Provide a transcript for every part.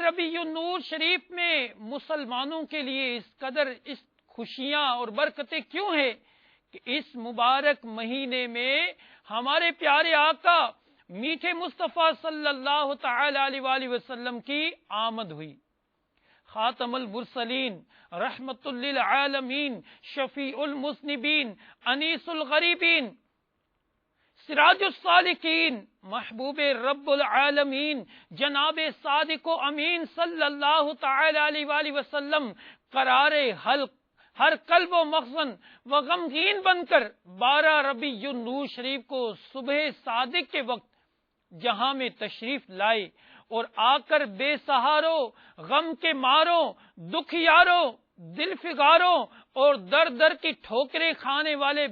ربیع النور شریف میں مسلمانوں کے لیے اس خوشیاں اور برکتیں کیوں ہیں کہ اس مبارک مہینے میں ہمارے پیارے آقا میٹھے مصطفیٰ صلی اللہ تعالی علیہ وآلہ وسلم کی آمد ہوئی۔ خاتم المرسلین، رحمت للعالمین، شفیع المذنبین، انیس الغریبین، سراج السالکین، محبوب رب العالمین، جناب صادق و امین صلی اللہ تعالی علیہ وآلہ وسلم قرار حلق ہر قلب و مخزن و غمگین بن کر 12 ربیع النور شریف کو صبح صادق کے وقت جہاں میں تشریف لائے اور آ کر بے سہاروں، غم کے ماروں، دکھیاروں، دل فگاروں اور در در کی ٹھوکریں کھانے والے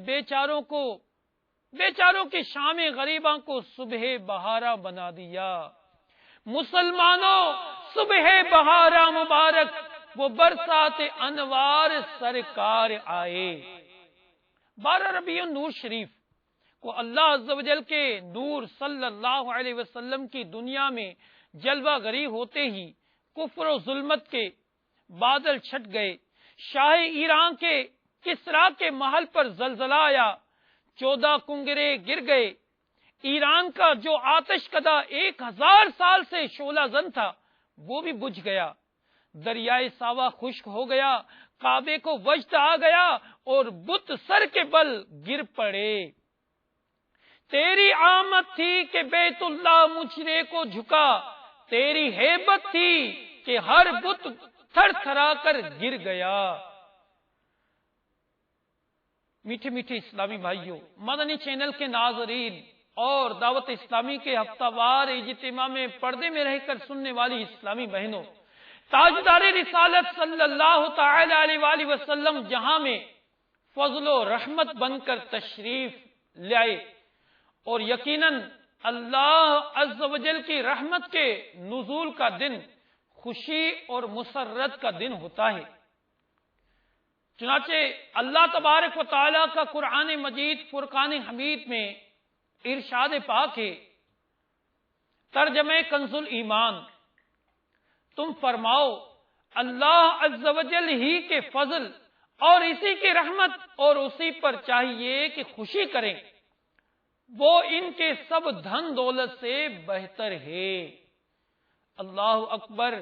بیچاروں کی شام غریباں کو صبح بہارا بنا دیا۔ مسلمانوں، صبح بہارا مبارک، وہ برسات انوار سرکار آئے۔ 12 ربیع النور شریف کو اللہ عز و جل کے نور صلی اللہ علیہ وسلم کی دنیا میں جلوہ گری ہوتے ہی کفر و ظلمت کے بادل چھٹ گئے۔ شاہ ایران کے کسریٰ کے محل پر زلزلہ آیا، 14 کنگرے گر گئے۔ ایران کا جو آتش کدہ 1000 سال سے شعلہ زن تھا وہ بھی بجھ گیا۔ دریائے ساوا خشک ہو گیا، کعبے کو وجد آ گیا اور بت سر کے بل گر پڑے۔ تیری آمد تھی کہ بیت اللہ مجرے کو جھکا، تیری ہیبت تھی کہ ہر بت تھر تھرا کر گر گیا۔ میٹھے میٹھے اسلامی بھائیوں، مدنی چینل کے ناظرین اور دعوت اسلامی کے ہفتہ وار اجتماع میں پردے میں رہ کر سننے والی اسلامی بہنوں، تاجدار رسالت صلی اللہ تعالی علیہ وآلہ وسلم جہاں میں فضل و رحمت بن کر تشریف لائے اور یقیناً اللہ عز و جل کی رحمت کے نزول کا دن خوشی اور مسرت کا دن ہوتا ہے۔ چنانچہ اللہ تبارک و تعالی کا قرآن مجید فرقان حمید میں ارشاد پاک ہے، ترجمہ کنز الایمان، تم فرماؤ اللہ عز و جل ہی کے فضل اور اسی کی رحمت اور اسی پر چاہیے کہ خوشی کریں، وہ ان کے سب دھن دولت سے بہتر ہے۔ اللہ اکبر۔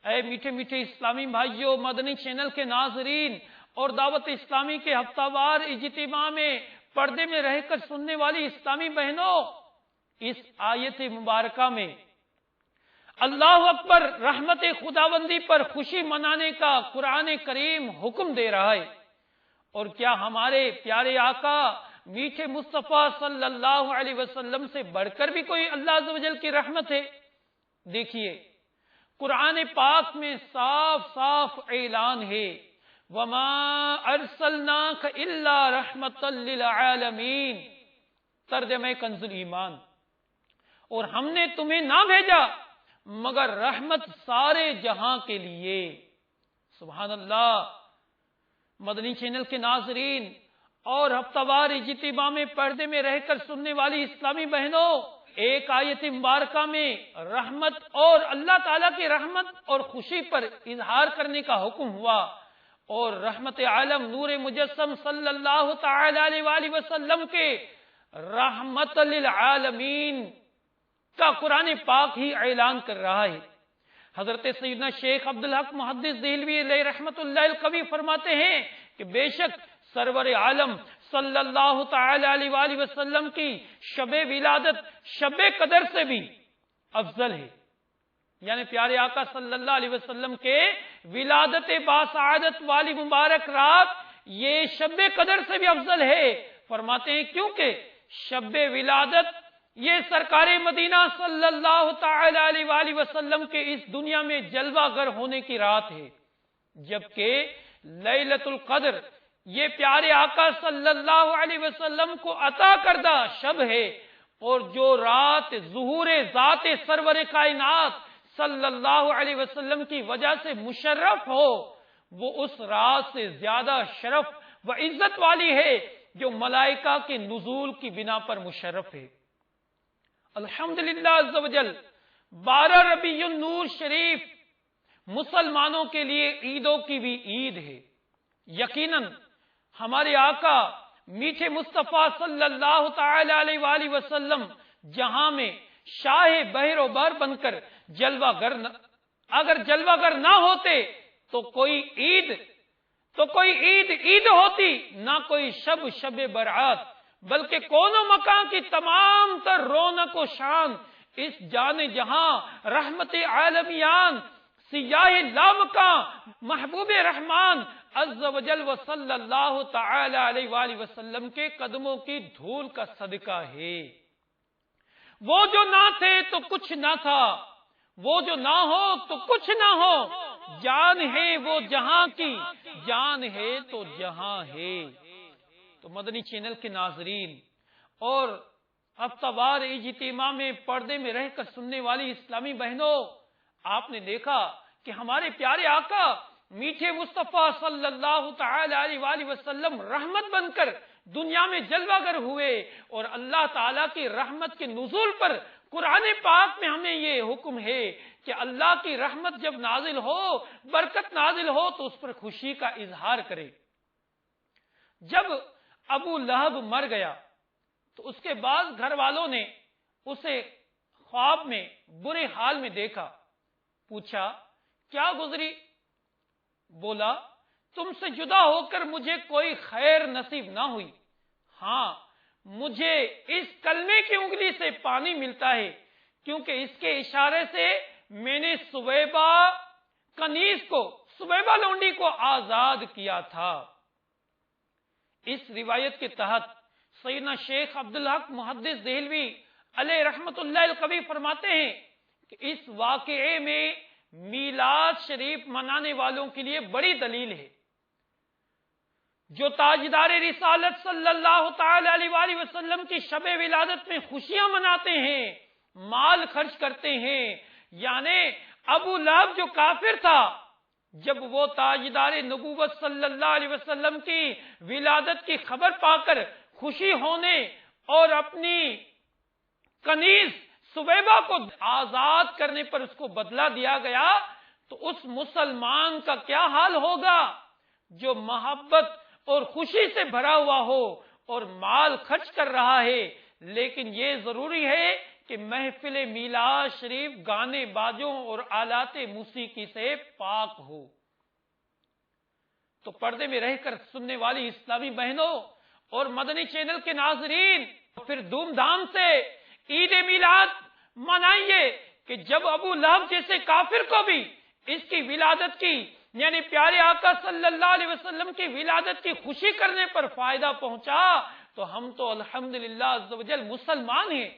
اے میٹھے میٹھے اسلامی بھائیوں، مدنی چینل کے ناظرین اور دعوت اسلامی کے ہفتہ وار اجتماع میں پردے میں رہ کر سننے والی اسلامی بہنوں، اس آیت مبارکہ میں اللہ اکبر رحمت خداوندی پر خوشی منانے کا قرآن کریم حکم دے رہا ہے۔ اور کیا ہمارے پیارے آقا میٹھے مصطفیٰ صلی اللہ علیہ وسلم سے بڑھ کر بھی کوئی اللہ عز و جل کی رحمت ہے؟ دیکھیے قرآن پاک میں صاف صاف اعلان ہے، وَمَا أَرْسَلْنَاكَ إِلَّا رَحْمَةً لِلْعَالَمِينَ، ترجمہ کنز الایمان، اور ہم نے تمہیں نہ بھیجا مگر رحمت سارے جہاں کے لیے۔ سبحان اللہ۔ مدنی چینل کے ناظرین اور ہفتہ وار اجتماع میں پردے میں رہ کر سننے والی اسلامی بہنوں، ایک آیت مبارکہ میں رحمت اور اللہ تعالیٰ کی رحمت اور خوشی پر اظہار کرنے کا حکم ہوا، اور رحمت عالم نور مجسم صلی اللہ تعالی علیہ وآلہ وسلم کے رحمت للعالمین کا قرآن پاک ہی اعلان کر رہا ہے۔ حضرت سیدنا شیخ عبدالحق محدث دہلوی علیہ رحمت اللہ القوی فرماتے ہیں کہ بے شک سرور عالم صلی اللہ تعالی علیہ وآلہ وسلم کی شب ولادت شب قدر سے بھی افضل ہے، یعنی پیارے آقا صلی اللہ علیہ وسلم کے ولادت باسعادت والی مبارک رات یہ شب قدر سے بھی افضل ہے۔ فرماتے ہیں کیونکہ شب ولادت یہ سرکار مدینہ صلی اللہ تعالی علیہ وآلہ وسلم کے اس دنیا میں جلوہ گر ہونے کی رات ہے، جبکہ لیلۃ القدر یہ پیارے آقا صلی اللہ علیہ وسلم کو عطا کردہ شب ہے، اور جو رات ظہور ذات سرور کائنات صلی اللہ علیہ وسلم کی وجہ سے مشرف ہو، وہ اس رات سے زیادہ شرف و عزت والی ہے جو ملائکہ کے نزول کی بنا پر مشرف ہے۔ الحمدللہ عز و جل 12 ربیع النور شریف مسلمانوں کے لیے عیدوں کی بھی عید ہے۔ یقیناً ہمارے آقا میٹھے مصطفیٰ صلی اللہ تعالی علیہ وآلہ وسلم جہاں میں شاہ بحر و بر بن کر جلوہ گر اگر جلوہ گر نہ ہوتے تو کوئی عید ہوتی نہ کوئی شب برات، بلکہ کون و مکان کی تمام تر رونق و شان اس جان جہاں رحمت عالمیان سیاہ لامکان محبوب رحمان عز و جل و صلی اللہ تعالی علیہ وآلہ وسلم کے قدموں کی دھول کا صدقہ ہے۔ وہ جو نہ تھے تو کچھ نہ تھا، وہ جو نہ ہو تو کچھ نہ ہو، جان ہے وہ جہاں کی، جان ہے تو جہاں ہے۔ تو مدنی چینل کے ناظرین اور ہفتہ وار اجتماع میں پردے میں رہ کر سننے والی اسلامی بہنوں، آپ نے دیکھا کہ ہمارے پیارے آقا میٹھے مصطفیٰ صلی اللہ تعالی علیہ وآلہ وسلم رحمت بن کر دنیا میں جلوہ گر ہوئے، اور اللہ تعالیٰ کی رحمت کے نزول پر قرآن پاک میں ہمیں یہ حکم ہے کہ اللہ کی رحمت جب نازل ہو، برکت نازل ہو تو اس پر خوشی کا اظہار کرے۔ جب ابو لہب مر گیا تو اس کے بعد گھر والوں نے اسے خواب میں برے حال میں دیکھا، پوچھا کیا گزری؟ بولا تم سے جدا ہو کر مجھے کوئی خیر نصیب نہ ہوئی، ہاں مجھے اس کلمے کی انگلی سے پانی ملتا ہے، کیونکہ اس کے اشارے سے میں نے سویبہ کنیز کو، سویبہ لونڈی کو آزاد کیا تھا۔ اس روایت کے تحت سیدنا شیخ عبدالحق محدث دہلوی علیہ رحمت اللہ القوی فرماتے ہیں کہ اس واقعے میں میلاد شریف منانے والوں کے لیے بڑی دلیل ہے۔ جو تاجدار رسالت صلی اللہ تعالی علیہ وآلہ وسلم کی شب ولادت میں خوشیاں مناتے ہیں، مال خرچ کرتے ہیں، یعنی ابو لہب جو کافر تھا، جب وہ تاجدار نبوت صلی اللہ علیہ وسلم کی ولادت کی خبر پا کر خوشی ہونے اور اپنی کنیز سویبہ کو آزاد کرنے پر اس کو بدلہ دیا گیا، تو اس مسلمان کا کیا حال ہوگا جو محبت اور خوشی سے بھرا ہوا ہو اور مال خرچ کر رہا ہے، لیکن یہ ضروری ہے کہ محفل میلاد شریف گانے بازوں اور آلات موسیقی سے پاک ہو۔ تو پردے میں رہ کر سننے والی اسلامی بہنوں اور مدنی چینل کے ناظرین، پھر دھوم دھام سے عید میلاد منائیے کہ جب ابو لہب جیسے کافر کو بھی اس کی ولادت کی، یعنی پیارے آقا صلی اللہ علیہ وسلم کی ولادت کی خوشی کرنے پر فائدہ پہنچا، تو ہم تو الحمدللہ عز و جل مسلمان ہیں۔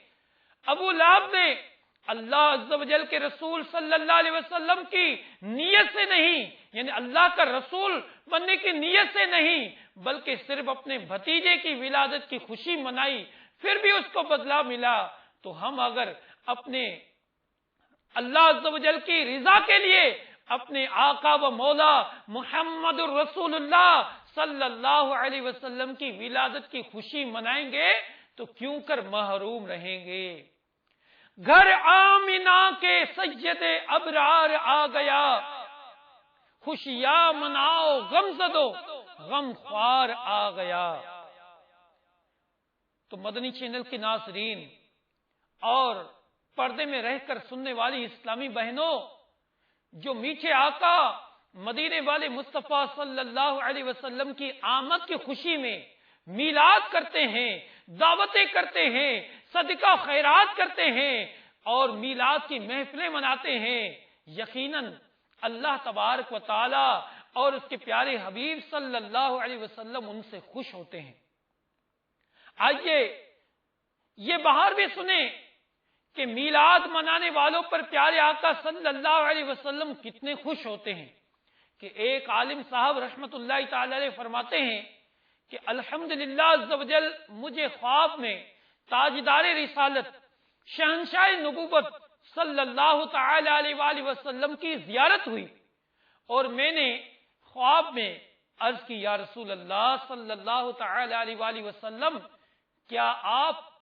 ابو لہب نے اللہ عز و جل کے رسول صلی اللہ علیہ وسلم کی نیت سے نہیں، یعنی اللہ کا رسول بننے کی نیت سے نہیں، بلکہ صرف اپنے بھتیجے کی ولادت کی خوشی منائی، پھر بھی اس کو بدلہ ملا۔ تو ہم اگر اپنے اللہ عز و جل کی رضا کے لیے اپنے آقا و مولا محمد الرسول اللہ صلی اللہ علیہ وسلم کی ولادت کی خوشی منائیں گے تو کیوں کر محروم رہیں گے۔ گھر آمینہ کے سید ابرار آ گیا، خوشیاں مناؤ غم زدو غم خوار آ گیا۔ تو مدنی چینل کے ناظرین اور پردے میں رہ کر سننے والی اسلامی بہنوں، جو میٹھے آقا مدینے والے مصطفیٰ صلی اللہ علیہ وسلم کی آمد کی خوشی میں میلاد کرتے ہیں، دعوتیں کرتے ہیں، صدقہ خیرات کرتے ہیں اور میلاد کی محفلیں مناتے ہیں، یقیناً اللہ تبارک و تعالی اور اس کے پیارے حبیب صلی اللہ علیہ وسلم ان سے خوش ہوتے ہیں۔ آئیے یہ بہار بھی سنیں کہ میلاد منانے والوں پر پیارے آقا صلی اللہ علیہ وسلم کتنے خوش ہوتے ہیں، کہ ایک عالم صاحب رحمت اللہ تعالی علیہ فرماتے ہیں کہ الحمدللہ عز و جل مجھے خواب میں تاجدار رسالت شہنشاہ نبوت صلی اللہ تعالی علیہ وآلہ وسلم کی زیارت ہوئی، اور میں نے خواب میں عرض کی یا رسول اللہ صلی اللہ تعالی علیہ وآلہ وسلم، کیا آپ